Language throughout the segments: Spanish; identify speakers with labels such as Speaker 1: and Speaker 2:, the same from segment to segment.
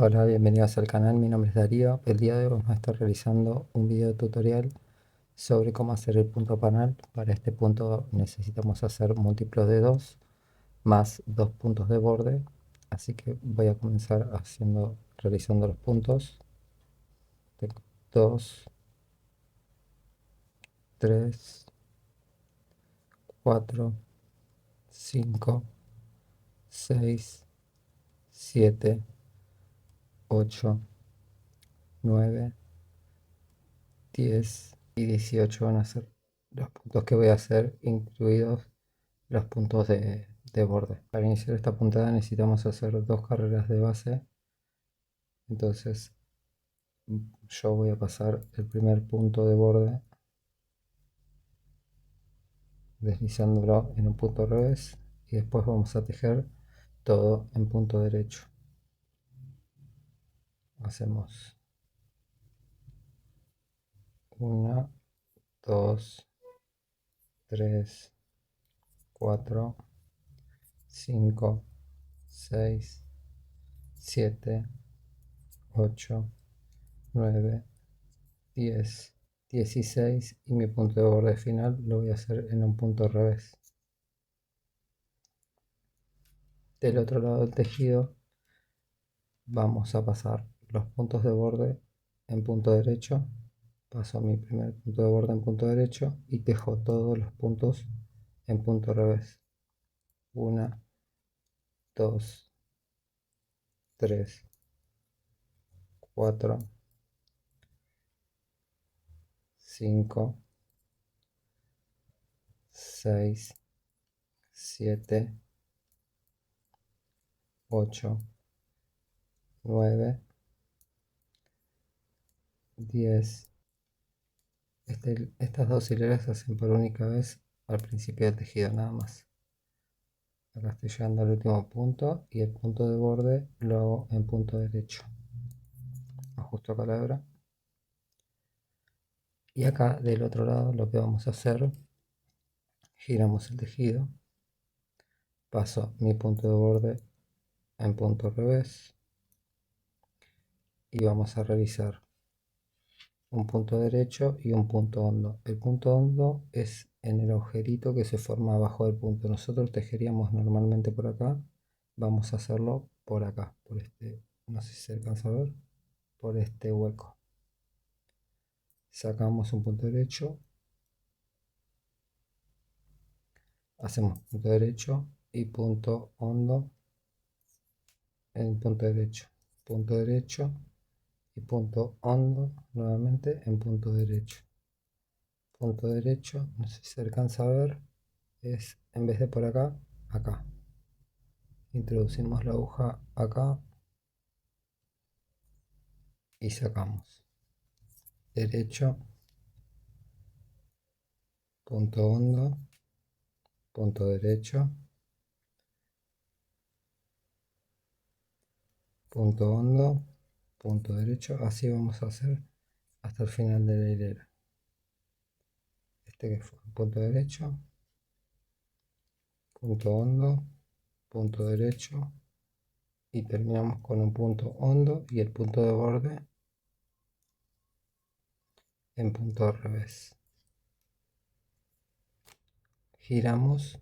Speaker 1: Hola, bienvenidos al canal, mi nombre es Darío. El día de hoy vamos a estar realizando un video tutorial sobre cómo hacer el punto panal. Para este punto necesitamos hacer múltiplos de 2 más 2 puntos de borde. Así que voy a comenzar realizando los puntos. Tengo 2, 3, 4, 5, 6, 7, 8, 9, 10 y 18 van a ser los puntos que voy a hacer, incluidos los puntos de borde. Para iniciar esta puntada necesitamos hacer 2 carreras de base. Entonces yo voy a pasar el primer punto de borde deslizándolo en un punto revés y después vamos a tejer todo en punto derecho. Hacemos 1, 2, 3, 4, 5, 6, 7, 8, 9, 10, 16 y mi punto de borde final lo voy a hacer en un punto revés. Del otro lado del tejido vamos a pasar los puntos de borde en punto derecho. Paso mi primer punto de borde en punto derecho y tejo todos los puntos en punto revés. 1, 2, 3, 4, 5, 6, 7, 8, 9, 10. Estas dos hileras se hacen por única vez al principio del tejido, nada más. Acá estoy llegando al último punto y el punto de borde lo hago en punto derecho. Ajusto acá la hebra. Y acá del otro lado lo que vamos a hacer, giramos el tejido, paso mi punto de borde en punto revés y vamos a realizar un punto derecho y un punto hondo. El punto hondo es en el agujerito que se forma abajo del punto. Nosotros tejeríamos normalmente por acá, vamos a hacerlo por acá, por este, no sé si se alcanza a ver, por este hueco. Sacamos un punto derecho, hacemos punto derecho y punto hondo en punto derecho y punto hondo nuevamente en punto derecho. Punto derecho, no sé si se alcanza a ver, es en vez de por acá, acá. Introducimos la aguja acá y sacamos. Derecho, punto hondo, punto derecho, punto hondo, punto derecho. Así vamos a hacer hasta el final de la hilera. Este que fue punto derecho, punto hondo, punto derecho y terminamos con un punto hondo y el punto de borde en punto revés. Giramos,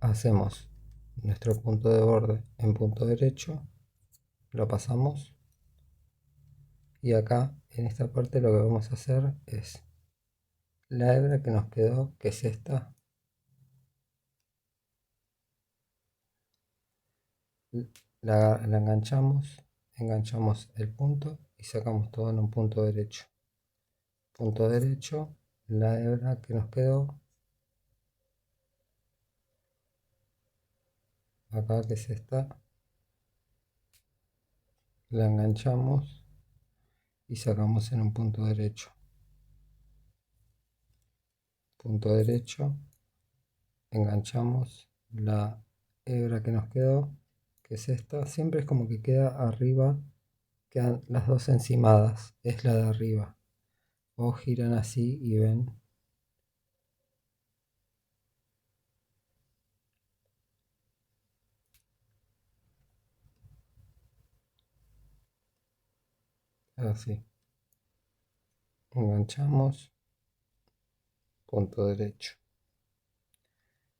Speaker 1: hacemos nuestro punto de borde en punto derecho, lo pasamos y acá en esta parte lo que vamos a hacer es la hebra que nos quedó, que es esta, la enganchamos el punto y sacamos todo en un punto derecho. Punto derecho, la hebra que nos quedó acá, que es esta, la enganchamos y sacamos en un punto derecho. Punto derecho, enganchamos la hebra que nos quedó, que es esta. Siempre es como que queda arriba, quedan las dos encimadas, es la de arriba. O giran así y ven así. Enganchamos, punto derecho,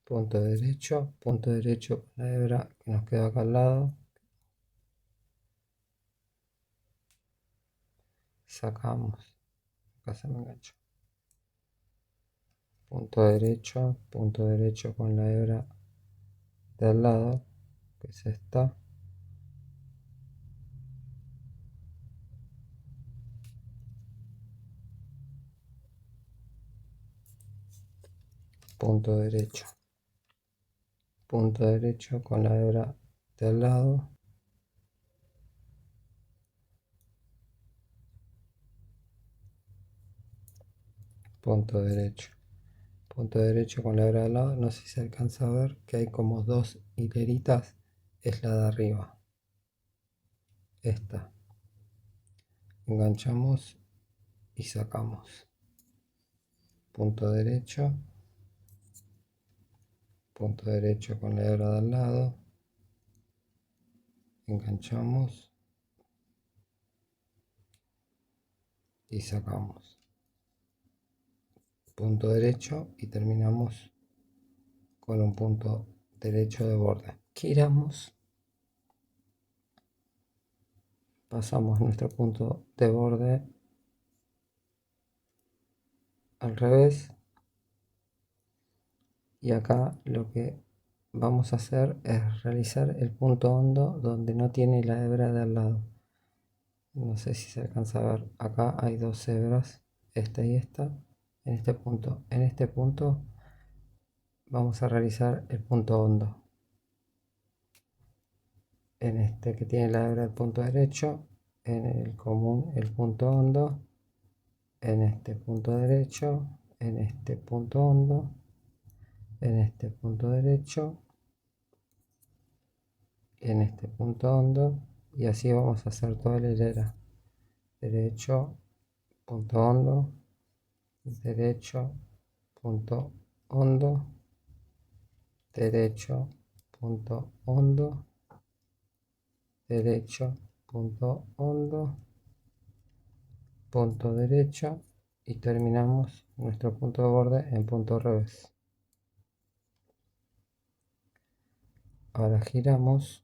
Speaker 1: punto derecho, punto derecho con la hebra que nos queda acá al lado. Sacamos, acá se me enganchó. Punto derecho con la hebra de al lado, que es esta. Punto derecho con la hebra de al lado, punto derecho con la hebra de al lado. No sé si se alcanza a ver que hay como dos hileritas, es la de arriba, esta. Enganchamos y sacamos, punto derecho con la hebra de al lado, enganchamos y sacamos, punto derecho, y terminamos con un punto derecho de borde. Giramos, pasamos nuestro punto de borde al revés, y acá lo que vamos a hacer es realizar el punto hondo donde no tiene la hebra de al lado. No sé si se alcanza a ver, acá hay dos hebras, esta y esta. En este punto vamos a realizar el punto hondo. En este que tiene la hebra del punto derecho, en el común el punto hondo, en este punto derecho, en este punto hondo, en este punto derecho, en este punto hondo, y así vamos a hacer toda la hilera. Derecho, punto hondo, derecho, punto hondo, derecho, punto hondo, derecho, punto hondo, punto derecho, y terminamos nuestro punto de borde en punto revés. Ahora giramos,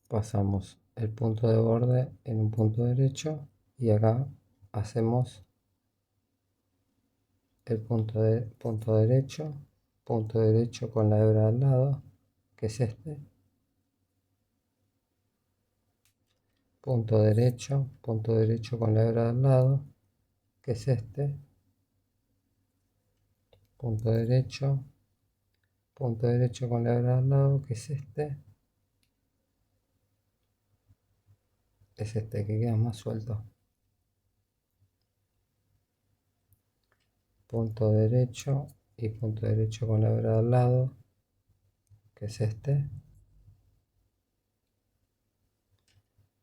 Speaker 1: pasamos el punto de borde en un punto derecho, y acá hacemos el punto derecho con la hebra al lado, que es este, punto derecho con la hebra al lado, que es este, punto derecho con la hebra al lado, que es este que queda más suelto, punto derecho y punto derecho con la hebra al lado, que es este,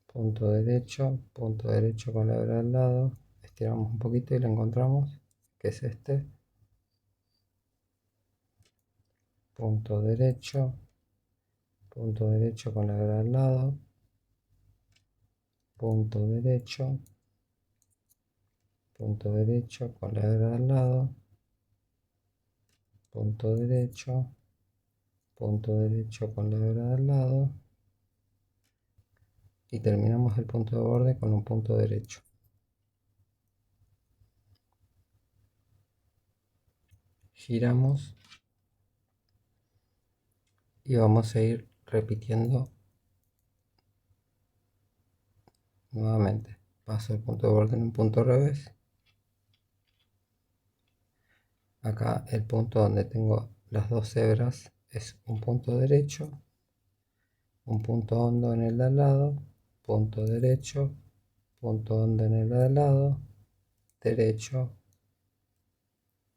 Speaker 1: punto derecho con la hebra al lado, estiramos un poquito y lo encontramos, que es este, punto derecho con la hebra al lado, punto derecho con la hebra al lado, punto derecho con la hebra al lado, y terminamos el punto de borde con un punto derecho. Giramos y vamos a ir repitiendo nuevamente. Paso el punto de borde en un punto revés. Acá el punto donde tengo las dos hebras es un punto derecho, un punto hondo en el de al lado, punto derecho, punto hondo en el de al lado, derecho,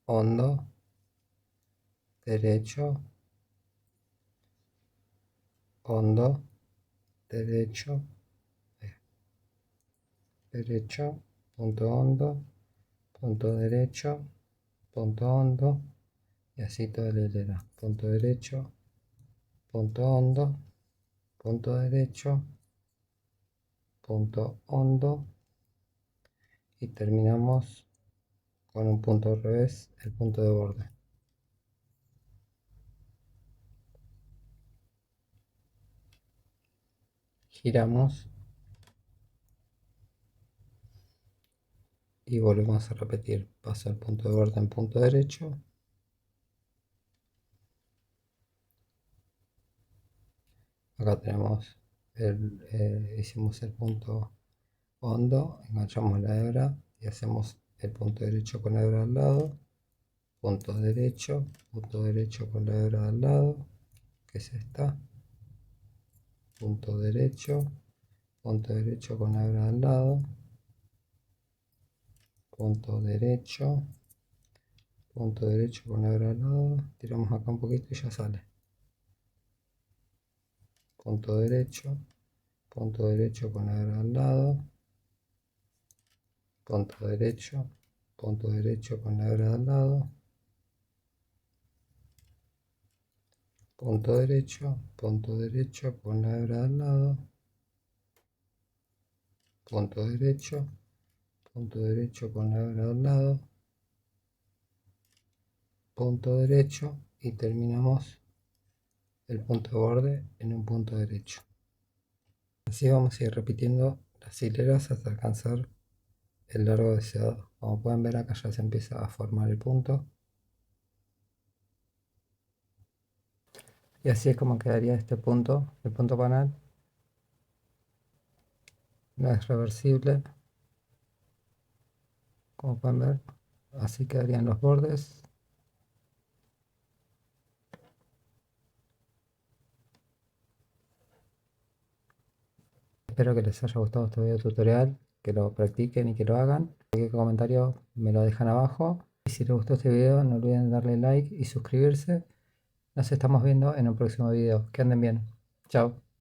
Speaker 1: hondo, derecho, hondo, derecho, derecho, punto hondo, punto derecho, punto hondo, y así toda la hilera. Punto derecho, punto hondo, punto derecho, punto hondo y terminamos con un punto al revés, el punto de borde. Giramos y volvemos a repetir. Paso el punto de borde en punto derecho. Acá tenemos hicimos el punto hondo, enganchamos la hebra y hacemos el punto derecho con la hebra al lado, punto derecho con la hebra al lado, que es esta, punto derecho con la hebra al lado, punto derecho con la hebra al lado, tiramos acá un poquito y ya sale. Punto derecho con la hebra al lado, punto derecho con la hebra al lado, punto derecho con la hebra al lado, punto derecho con la hebra al lado, punto derecho y terminamos el punto de borde en un punto derecho. Así vamos a ir repitiendo las hileras hasta alcanzar el largo deseado. Como pueden ver, acá ya se empieza a formar el punto. Y así es como quedaría este punto, el punto panel. No es reversible, como pueden ver. Así quedarían los bordes. Espero que les haya gustado este video tutorial, que lo practiquen y que lo hagan. Cualquier comentario me lo dejan abajo. Y si les gustó este video, no olviden darle like y suscribirse. Nos estamos viendo en un próximo video. Que anden bien. Chao.